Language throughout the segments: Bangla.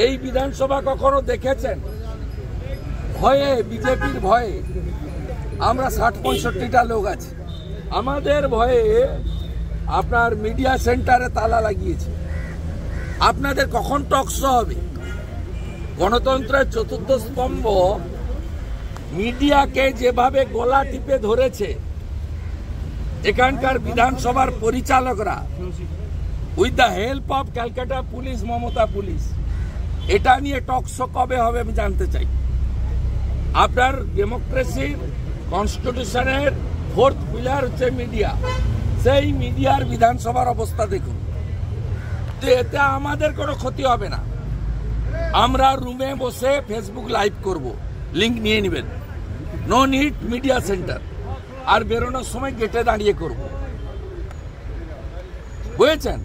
এই বিধানসভা কখনো দেখেছেন? ভয়ে, বিজেপির ভয়ে আমরা 60-65টা লোক আছি। আমাদের ভয়ে আপনার মিডিয়া সেন্টারে তালা লাগিয়েছে। আপনাদের কখন টকশো হবে? গণতন্ত্রের চতুর্থ স্তম্ভ মিডিয়াকে যেভাবে গলা টিপে ধরেছে এখানকার বিধানসভার পরিচালকরা, with the help of Calcutta police, Mamata police, এটা নিয়ে টকশো কবে হবে আমি জানতে চাই। আপনার ডেমোক্রেসির কনস্টিটিউশনের ফোর্থ পিলার হচ্ছে মিডিয়া। সেই মিডিয়ার বিধানসভার অবস্থা দেখুন। এতে আমাদের কোনো ক্ষতি হবে না। আমরা রুমে বসে ফেসবুক লাইভ করব, লিঙ্ক নিয়ে নেবেন। No need media centre. আর বেরোনোর সময় গেটে দাঁড়িয়ে করব, বুঝেছেন?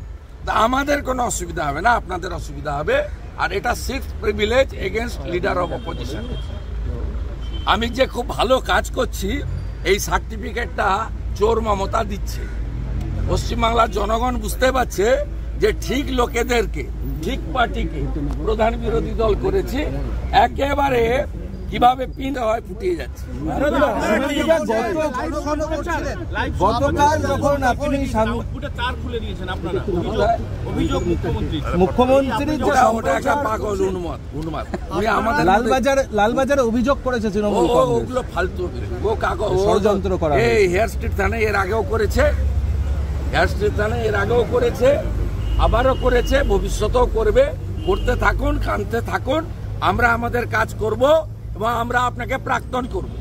তা আমাদের কোনো অসুবিধা হবে না, আপনাদের অসুবিধা হবে। আর এটা 6th privilege against leader of opposition. আমি যে খুব ভালো কাজ করছি এই সার্টিফিকেটটা চোর মমতা দিচ্ছে। পশ্চিমবাংলার জনগণ বুঝতে পারছে যে ঠিক লোকেদেরকে, ঠিক পার্টিকে প্রধান বিরোধী দল করেছে, একেবারে কিভাবে পিন হয় ফুটিয়ে যাচ্ছে। গতকাল যখন আপনি মুখ্যমন্ত্রী পাগল উন্মাদ লালবাজারে অভিযোগ করেছে তৃণমূল, ওগুলো ফালতু, ও কাগজ ষড়যন্ত্র করা। এই হেয়ার স্ট্রিট থানায় এর আগেও করেছে, হেয়ার স্ট্রিট থানায় এর আগেও করেছে, আবারও করেছে, ভবিষ্যতেও করবে। করতে থাকুন, কানতে থাকুন, আমরা আমাদের কাজ করব এবং আমরা আপনাকে প্রাক্তন করব।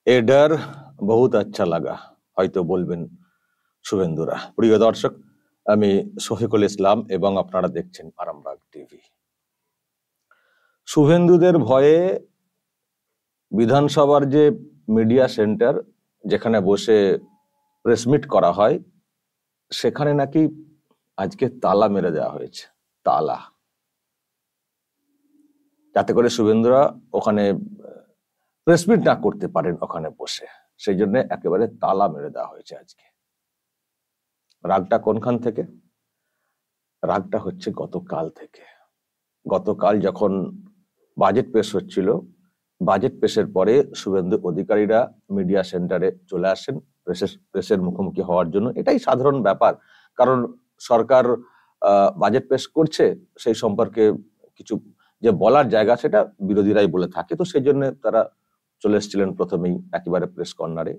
এ ডর বহুত আচ্ছা লাগা হয়তো বলবেন শুভেন্দুরা। প্রিয় দর্শক, আমি শফিকুল ইসলাম এবং আপনারা দেখছেন আরামবাগ টিভি। শুভেন্দুদের ভয়ে বিধানসভার যে মিডিয়া সেন্টার যেখানে বসে প্রেসমিট করা হয় সেখানে নাকি আজকে তালা মেরে দেওয়া হয়েছে। তালা, যাতে করে শুভেন্দুরা ওখানে প্রেসমিট না করতে পারেন ওখানে বসে, সেই জন্য একেবারে তালা মেরে দেওয়া হয়েছে আজকে। রাগটা কোনখান থেকে? রাগটা হচ্ছে গতকাল থেকে। গতকাল যখন বাজেট পেশ হচ্ছিল, বাজেট পেশের পরে শুভেন্দু অধিকারীরা মিডিয়া সেন্টারে চলে আসেন প্রেসের মুখোমুখি হওয়ার জন্য। এটাই সাধারণ ব্যাপার, কারণ সরকার বাজেট পেশ করছে, সেই সম্পর্কে কিছু যে বলার জায়গা সেটা বিরোধীরাই বলে থাকে। তো সেই জন্য তারা চলে এসেছিলেন প্রথমেই একেবারে প্রেস কর্নারে,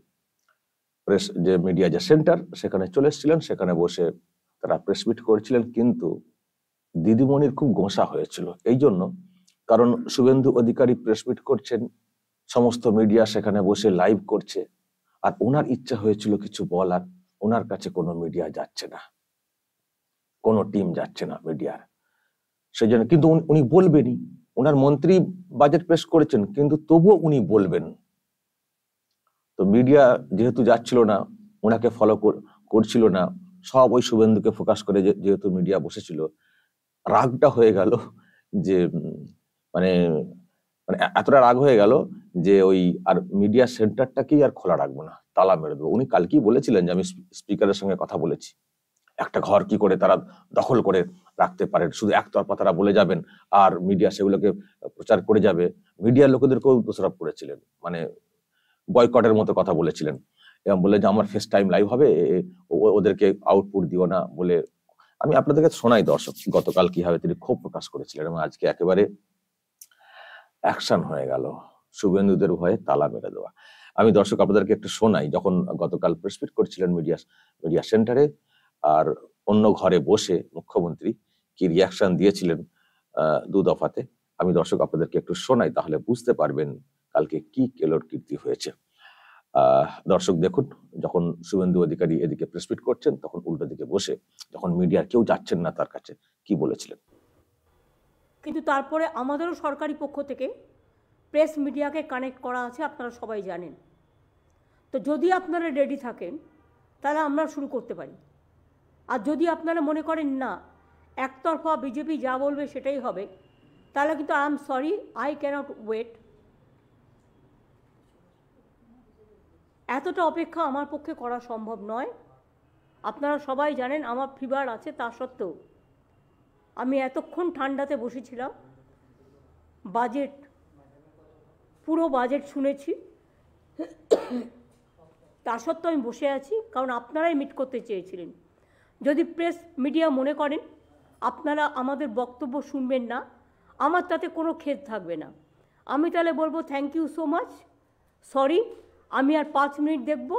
প্রেস যে মিডিয়া যে সেন্টার সেখানে চলে এসেছিলেন, সেখানে বসে তারা প্রেস মিট করছিলেন। কিন্তু দিদিমণির খুব গোঁসা হয়েছিল এই জন্য, কারণ শুভেন্দু অধিকারী প্রেস মিট করছেন, সমস্ত মিডিয়া সেখানে বসে লাইভ করছে, আর ওনার ইচ্ছা হয়েছিল কিছু বলার, ওনার কাছে কোনো মিডিয়া যাচ্ছে না, কোনো টিম যাচ্ছে না মিডিয়ার। সেই জন্য কিন্তু উনি বলবেনই, ওনার মন্ত্রী বাজেট পেশ করেছেন কিন্তু তবুও উনি বলবেন। তো মিডিয়া যেহেতু যাচ্ছিল না, ওনাকে ফলো করছিল না, সব ওই শুভেন্দুকে ফোকাস করে যেহেতু মিডিয়া বসেছিল, রাগটা হয়ে গেল যে মানে এতটা রাগ হয়ে গেল যে ওই আর মিডিয়া সেন্টারটাকেই আর খোলা রাখবো না, তালা মেরে দেবো। উনি কালকেই বলেছিলেন যে আমি স্পিকারের সঙ্গে কথা বলেছি, একটা ঘর কি করে তারা দখল করে রাখতে পারেন, শুধু একতরফা তারা বলে যাবেন আর মিডিয়া সেগুলোকে প্রচার করে যাবে। মিডিয়ার লোকেদেরকেও দোষারোপ করেছিলেন, মানে বয়কটের মতো কথা বলেছিলেন এবং বলে যে আমার ফেস টাইম লাইভ হবে, ওদেরকে আউটপুট দিও না বলে। আমি আপনাদেরকে শোনাই দর্শক গতকাল কিভাবে তিনি ক্ষোভ প্রকাশ করেছিলেন এবং আজকে একেবারে অ্যাকশন হয়ে গেল শুভেন্দুদের ভয়ে তালা মেরে দেওয়া। আমি দর্শক আপনাদেরকে একটু শোনাই, যখন গতকাল প্রেস মিট করছিলেন মিডিয়া সেন্টারে আর অন্য ঘরে বসে মুখ্যমন্ত্রী কি রিয়াকশন দিয়েছিলেন দু দফাতে। আমি দর্শক আপনাদেরকে একটু শোনাই, তাহলে বুঝতে পারবেন কালকে কি কেলোর কীর্তি হয়েছে। দর্শক দেখুন, যখন শুভেন্দু অধিকারী এদিকে প্রেস মিট করছেন, তখন উল্টো দিকে বসে যখন মিডিয়ার কেউ যাচ্ছেন না তার কাছে, কি বলেছিলেন। কিন্তু তারপরে আমাদেরও সরকারি পক্ষ থেকে প্রেস মিডিয়াকে কানেক্ট করা আছে, আপনারা সবাই জানেন। তো যদি আপনারা রেডি থাকেন তাহলে আমরা শুরু করতে পারি। আর যদি আপনারা মনে করেন না একতরফা বিজেপি যা বলবে সেটাই হবে, তাহলে কিন্তু I am sorry, I can't wait. এতটা অপেক্ষা আমার পক্ষে করা সম্ভব নয়। আপনারা সবাই জানেন আমার ফিভার আছে, তা সত্ত্বেও আমি এতক্ষণ ঠান্ডাতে বসেছিলাম, বাজেট পুরো বাজেট শুনেছি, তা সত্ত্বেও আমি বসে আছি, কারণ আপনারাই মিট করতে চেয়েছিলেন। যদি প্রেস মিডিয়া মনে করেন আপনারা আমাদের বক্তব্য শুনবেন না, আমার তাতে কোনো খেদ থাকবে না। আমি তাহলে বলবো thank you so much, sorry, আমি আর 5 মিনিট দেখব।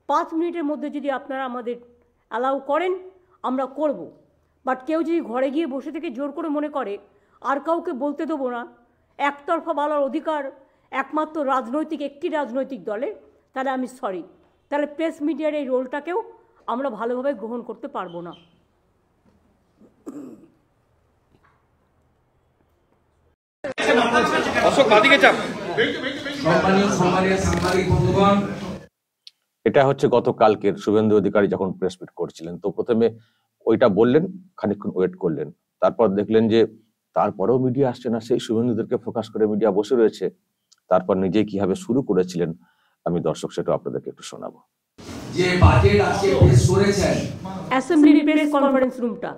5 মিনিটের মধ্যে যদি আপনারা আমাদের অ্যালাউ করেন আমরা করব। বাট কেউ যদি ঘরে গিয়ে বসে থেকে জোর করে মনে করে আর কাউকে বলতে দেবো না, একতরফা বলার অধিকার একমাত্র একটি রাজনৈতিক দলে, তাহলে আমি সরি, তাহলে প্রেস মিডিয়ার এই রোলটাকেও আমরা ভালোভাবে গ্রহণ করতে পারবো না। এটা হচ্ছে গতকালকের শুভেন্দু অধিকারী যখন প্রেস মিট করছিলেন, তো প্রথমে ওইটা বললেন, খানিকক্ষণ ওয়েট করলেন, তারপর দেখলেন যে তারপরেও মিডিয়া আসছে না, সেই শুভেন্দুদেরকে ফোকাস করে মিডিয়া বসে রয়েছে। তারপর নিজে কিভাবে শুরু করেছিলেন আমি দর্শক সেটা আপনাদেরকে একটু শোনাবো। যে বাজেট আজকে পেশ করেছেন অ্যাসেম্বলির প্রেস কনফারেন্স রুমটা,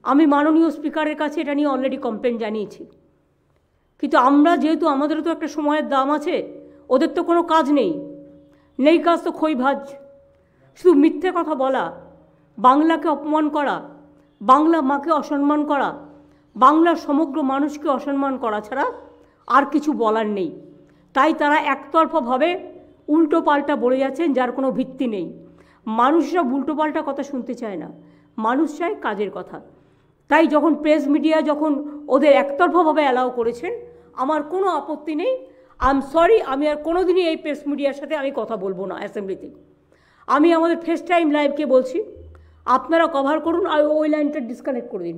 আমি মাননীয় স্পিকারের কাছে এটা নিয়ে অলরেডি কমপ্লেন জানিয়েছি, কিন্তু আমরা যেহেতু আমাদেরও তো একটা সময়ের দাম আছে, ওদের তো কোনো কাজ নেই কাজ তো খই ভাজ, শুধু মিথ্যে কথা বলা, বাংলাকে অপমান করা, বাংলা মাকে অসম্মান করা, বাংলার সমগ্র মানুষকে অসম্মান করা ছাড়া আর কিছু বলার নেই। তাই তারা একতরফাভাবে উল্টো পাল্টা বলে যাচ্ছেন, যার কোনো ভিত্তি নেই। মানুষরা উল্টো পাল্টা কথা শুনতে চায় না, মানুষ চায় কাজের কথা। তাই যখন প্রেস মিডিয়া যখন ওদের একতরফাভাবে অ্যালাউ করেছেন, আমার কোনো আপত্তি নেই। আই এম সরি, আমি আর কোনো দিনই এই প্রেস মিডিয়ার সাথে আমি কথা বলবো না অ্যাসেম্বলিতে। আমি আমাদের ফেস টাইম লাইভকে বলছি, আপনারা কভার করুন, আর ওই লাইনটা ডিসকানেক্ট করে দিন,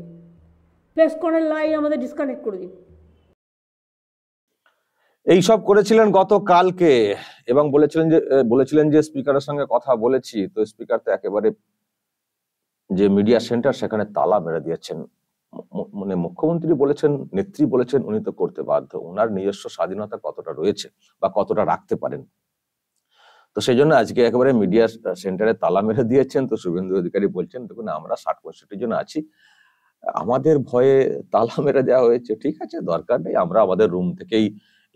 প্রেস কর্নার লাইন আমাদের ডিসকানেক্ট করে দিন। এইসব করেছিলেন গতকালকে এবং বলেছিলেন যে স্পিকারের সঙ্গে কথা বলেছি, তো স্পিকার তো একেবারে যে মিডিয়া সেন্টার সেখানে তালা মেরে দিয়েছেন। মানে মুখ্যমন্ত্রী বলেছেন, নেত্রী বলেছেন, উনি তো করতে বাধ্য, ওনার নিজস্ব স্বাধীনতা কতটা রয়েছে বা কতটা রাখতে পারেন। তো সেই জন্য আজকে একেবারে মিডিয়া সেন্টারে তালা মেরে দিয়েছেন। তো শুভেন্দু অধিকারী বলছেন, দেখুন আমরা 60-65 জন আছি, আমাদের ভয়ে তালা মেরে দেওয়া হয়েছে, ঠিক আছে, দরকার নেই, আমরা আমাদের রুম থেকেই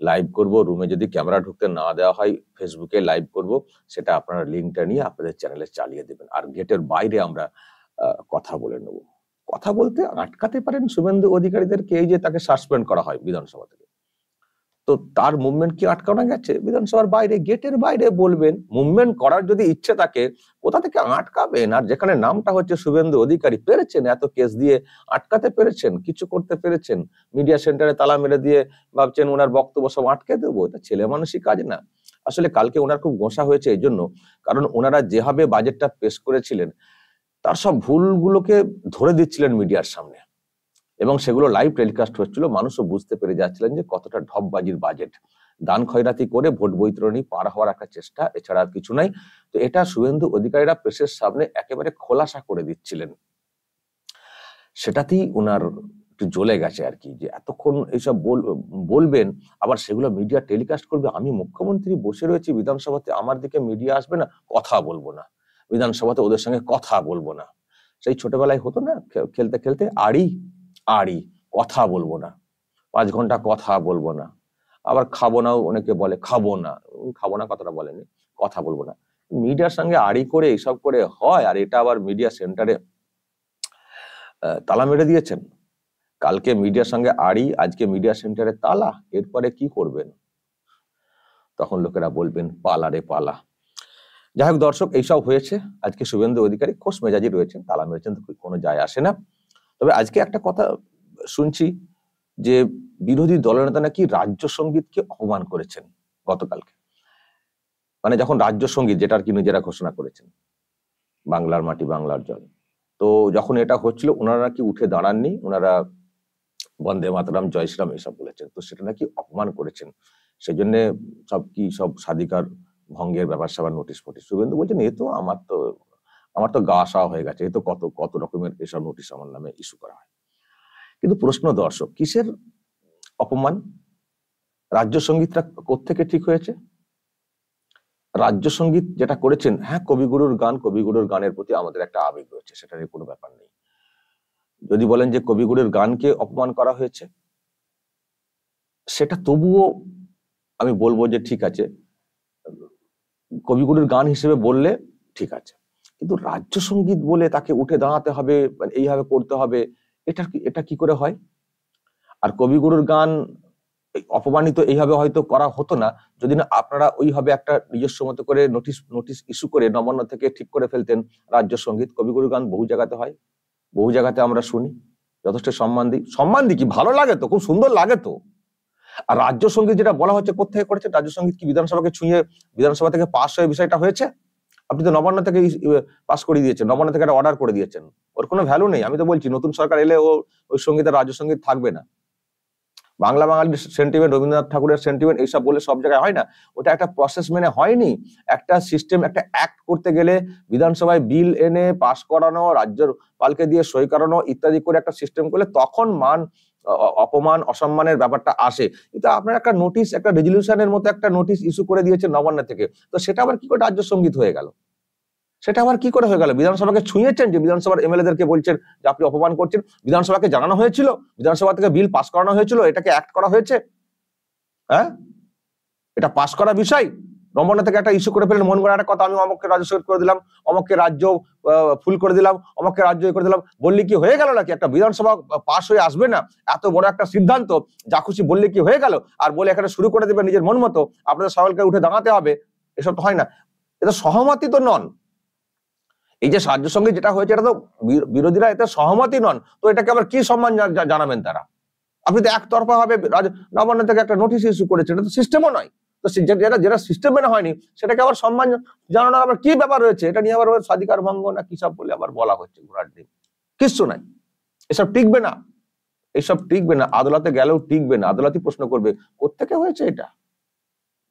লাইভ করব, রুমে যদি ক্যামেরা ঢুকতে না দেওয়া হয় ফেসবুকে লাইভ করব, সেটা আপনারা লিঙ্কটা নিয়ে আপনাদের চ্যানেলে চালিয়ে দেবেন, আর গেটের বাইরে আমরা কথা বলে নেব। কথা বলতে আটকাতে পারেন শুভেন্দু অধিকারীদেরকে, এই যে তাকে সাসপেন্ড করা হয় বিধানসভা থেকে, তো তার মুভমেন্ট কি আটকানো গেছে? বিধানসভার বাইরে, গেটের বাইরে বলবেন। মুভমেন্ট করার যদি ইচ্ছে থাকে কোথা থেকে আটকাবেন? আর যেখানে নামটা হচ্ছে শুভেন্দু অধিকারী, পেরেছেন এত কেস দিয়ে আটকাতে পেরেছেন, কিছু করতে পেরেছেন, মিডিয়া সেন্টারে তালা মেরে দিয়ে ভাবছেন ওনার বক্তব্য সব আটকে দেবো, এটা ছেলে মানুষই কাজ না। আসলে কালকে ওনার খুব গোসা হয়েছে এই জন্য, কারণ ওনারা যেভাবে বাজেটটা পেশ করেছিলেন তার সব ভুলগুলোকে ধরে দিচ্ছিলেন মিডিয়ার সামনে, এবং সেগুলো লাইভ টেলিকাস্ট হচ্ছিল, মানুষও বুঝতে পেরে যাচ্ছিলেন যে কতটা ঢপবাজির বাজেট, দান খয়রাতি করে ভোট বৈতরণী পার হওয়ার একটা চেষ্টা, এছাড়া আর কিছু নাই। তো এটা শুভেন্দু অধিকারীরা প্রেসের সামনে একেবারে খোলাসা করে দিচ্ছিলেন, সেটাতেই ওনার একটু জ্বলে গেছে আর কি, যে এতক্ষণ এইসব বলবেন আবার সেগুলো মিডিয়া টেলিকাস্ট করবে। আমি মুখ্যমন্ত্রী বসে রয়েছি বিধানসভাতে, আমার দিকে মিডিয়া আসবে না, কথা বলবো না বিধানসভাতে, ওদের সঙ্গে কথা বলবো না। সেই ছোটবেলায় হতো না, খেলতে খেলতে আড়ি কথা বলবো না, 5 ঘন্টা কথা বলবো না, আবার খাবো না, অনেকে বলে খাবো না কথাটা বলেনি, কথা বলবো না। মিডিয়ার সঙ্গে আড়ি করে এইসব করে হয়, আর এটা আবার মিডিয়া সেন্টারে তালা মেরে দিয়েছেন। কালকে মিডিয়ার সঙ্গে আড়ি, আজকে মিডিয়া সেন্টারে তালা, এরপরে কি করবেন? তখন লোকেরা বলবেন পালা রে পালা। যাই হোক দর্শক, এইসব হয়েছে। আজকে শুভেন্দু অধিকারী খোশ মেজাজি রয়েছেন, তালা মেরেছেন, তো কোনো যায় আসে না। তবে আজকে একটা কথা শুনছি যে বিরোধী দলনেতা নাকি রাজ্য সঙ্গীতকে অপমান করেছেন গতকালকে, মানে যখন রাজ্য সঙ্গীত, যেটা আর কি নিজেরা ঘোষণা করেছেন, বাংলার মাটি বাংলার জল, তো যখন এটা হচ্ছিল ওনারা নাকি উঠে দাঁড়াননি, ওনারা বন্দে মাতরম, জয় শ্রীরাম এসব বলেছেন, তো সেটা নাকি অপমান করেছেন। সেই জন্য সব স্বাধিকার ভঙ্গের ব্যাপার স্যাপার নোটিশ ফোটিশ, শুভেন্দু বলছেন এ তো আমার তো গা আসা হয়ে গেছে, এ তো কত রকমের এসব নোটিশ আমার নামে ইস্যু করা হয়। কিন্তু প্রশ্ন দর্শক, কিসের অপমান? রাজ্য সঙ্গীতটা কোত্থেকে ঠিক হয়েছে? রাজ্য সঙ্গীত যেটা করেছেন, হ্যাঁ কবিগুরুর গানের প্রতি আমাদের একটা আবেগ রয়েছে, সেটা নিয়ে কোনো ব্যাপার নেই। যদি বলেন যে কবিগুরুর গানকে অপমান করা হয়েছে, সেটা তবুও আমি বলবো যে ঠিক আছে, কবিগুরুর গান হিসেবে বললে ঠিক আছে, কিন্তু রাজ্য সঙ্গীত বলে তাকে উঠে দাঁড়াতে হবে, মানে এইভাবে করতে হবে, এটা কি করে হয়? আর কবিগুরুর গান অপমানিত এইভাবে হয়তো করা হতো না যদি না আপনারা ওইভাবে একটা নিজস্ব মতো করে নোটিশ ইস্যু করে নবান্ন থেকে ঠিক করে ফেলতেন রাজ্য সঙ্গীত। কবিগুরুর গান বহু জায়গাতে হয়, বহু জায়গাতে আমরা শুনি, যথেষ্ট সম্মান দিই কি ভালো লাগে তো, খুব সুন্দর লাগে তো। আর রাজ্য সঙ্গীত যেটা বলা হচ্ছে কোথায় করেছে? রাজ্য সঙ্গীত কি বিধানসভাকে ছুঁয়ে বিধানসভা থেকে পাস হয়ে বিষয়টা হয়েছে? আপনি তো নবান্ন থেকে পাস করে দিয়েছেন, নবান্ন থেকে একটা অর্ডার করে দিয়েছেন, ওর কোনো ভ্যালু নেই। আমি তো বলছি নতুন সরকার এলে ওই সঙ্গীতের রাজ্য সঙ্গীত থাকবে না। বাংলা বাঙালির সেন্টিমেন্ট, রবীন্দ্রনাথ ঠাকুরের সেন্টিমেন্ট এইসব বলে সব জায়গায় হয় না, ওটা একটা প্রসেস মেনে হয়নি। একটা সিস্টেম, একটা অ্যাক্ট করতে গেলে বিধানসভায় বিল এনে পাস করানো, রাজ্যের পালকে দিয়ে সই করানো ইত্যাদি করে একটা সিস্টেম করলে তখন অপমান অসম্মানের ব্যাপারটা আসে। কিন্তু আপনার একটা নোটিশ, একটা রেজলিউশনের মতো একটা নোটিশ ইস্যু করে দিয়েছেন নবান্ন থেকে, তো সেটা আবার কি করে রাজ্য সঙ্গীত হয়ে গেল? সেটা আবার কি করে হয়ে গেল? বিধানসভাকে ছুঁয়েছেন যে বিধানসভার এমএলএদেরকে বলছেন যে আপনি অপমান করছেন। বিধানসভাকে জানানো হয়েছিল, বিধানসভা থেকে বিল পাস করানো হয়েছিল, এটাকে অ্যাক্ট করা হয়েছে, হ্যাঁ এটা পাস করা বিষয়। নবান্ন থেকে একটা ইস্যু করে ফেলেন, মন করা একটা কথা, আমি অমককে রাজ্য সঙ্গীত করে দিলাম, অমককে রাজ্য ফুল করে দিলাম, অমককে রাজ্য করে দিলাম, বললে কি হয়ে গেল নাকি? একটা বিধানসভা পাস হয়ে আসবে না, এত বড় একটা সিদ্ধান্ত, যা খুশি বললে কি হয়ে গেল? আর বলে এখানে শুরু করে দেবে নিজের মন মতো, আপনাদের সকলকে উঠে দাঁড়াতে হবে, এসব তো হয় না। এটা সহমতি তো নন। এই যে রাজ্য সঙ্গীত যেটা হয়েছে, এটা তো বিরোধীরা এতে সহমতি নন, তো এটাকে আবার কি সম্মান জানাবেন তারা? আপনি তো একতরফা ভাবে নবান্ন থেকে একটা নোটিশ ইস্যু করেছেন, এটা তো সিস্টেমও নয়। তো যেটা সিস্টেম মেনে হয়নি সেটাকে আবার সম্মান জানানোর আবার কি ব্যাপার রয়েছে? এটা নিয়ে আবার স্বাধিকার ভঙ্গ না কি সব বলে আবার বলা হচ্ছে, ঘোড়ার ডিম, কিচ্ছু নাই। এসব টিকবে না, এসব টিকবে না, আদালতে গেলেও টিকবে না। আদালতই প্রশ্ন করবে কোত্থেকে হয়েছে এটা,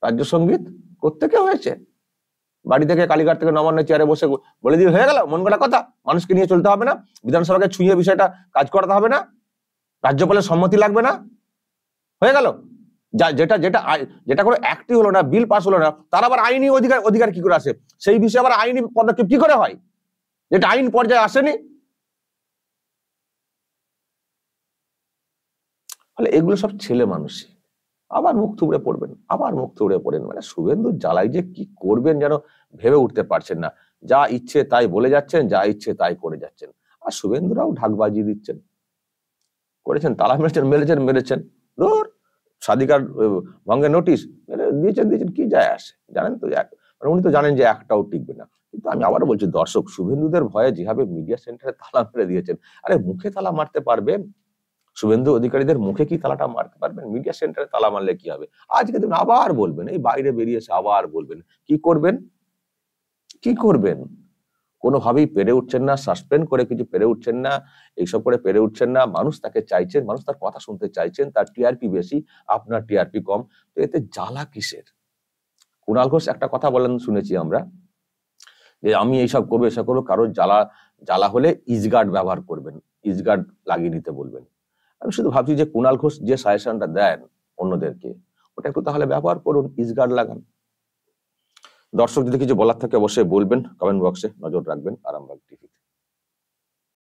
রাজ্য সঙ্গীত কোত্থেকে হয়েছে? বাড়ি থেকে কালীঘাট থেকে নবান্ন চেয়ারে বসে বলে দিয়ে হয়ে গেল, মন গড়া কথা, মানুষকে নিয়ে চলতে হবে না, বিধানসভাকে ছুঁয়ে বিষয়টা কাজ করাতে হবে না, রাজ্যপালের সম্মতি লাগবে না, হয়ে গেল। যেটা যেটা যেটা কোনো অ্যাক্টই হলো না, বিল পাস হলো না, তার আবার আইনি অধিকার কি করে আসে? সেই বিষয়ে আবার আইনি পদক্ষেপ কি করে হয়, যেটা আইন পর্যায়ে আসেনি? ফলে এগুলো সব ছেলে মানুষই, আবার মুখ থুবড়ে পড়বেন, আবার মুখ থুবড়ে পড়েন। মানে শুভেন্দু জ্বালাই যে কি করবেন যেন ভেবে উঠতে পারছেন না। যা ইচ্ছে তাই বলে যাচ্ছেন, যা ইচ্ছে তাই করে যাচ্ছেন। আর শুভেন্দুরাও ঢাক বাজিয়ে দিচ্ছেন, করেছেন, তালা মেরেছেন ধর স্বাধিকার ভঙ্গের নোটিশ দিয়েছেন, কি যায় আসে? জানেন তো, উনি তো জানেন যে একটাও টিকবে না। কিন্তু আমি আবার বলছি দর্শক, শুভেন্দুদের ভয়ে যেভাবে মিডিয়া সেন্টারে তালা মেরে দিয়েছেন, আরে মুখে তালা মারতে পারবেন? শুভেন্দু অধিকারীদের মুখে কি তালাটা মারতে পারবেন? মিডিয়া সেন্টারে তালা মারলে কি হবে? আজকে দিন আবার বলবেন, এই বাইরে বেরিয়েছে আবার বলবেন, কি করবেন? কোনোভাবেই পেরে উঠছেন না, সাসপেন্ড করে কিছু পেরে উঠছেন না, এইসব করে পেরে উঠছেন না। মানুষ তাকে চাইছেন, মানুষ তার কথা শুনতে চাইছেন, তার টিআরপি বেশি, আপনার টিআরপি কম, তো এতে জ্বালা কিসের? কুণাল ঘোষ একটা কথা বলেন শুনেছি আমরা, যে আমি এইসব করবো এসব করবো, কারোর জ্বালা হলে ইজগার্ড ব্যবহার করবেন, ইজগার্ড লাগিয়ে নিতে বলবেন। আমি শুধু ভাবছি যে কুণাল ঘোষ যে সাজেশনটা দেন অন্যদেরকে, ওটা একটু তাহলে ব্যবহার করুন, ইজগার্ড লাগান। দর্শক যদি কিছু বলার থাকে অবশ্যই বলবেন, কমেন্ট বক্সে নজর রাখবেন আরামবাগ টিভিতে।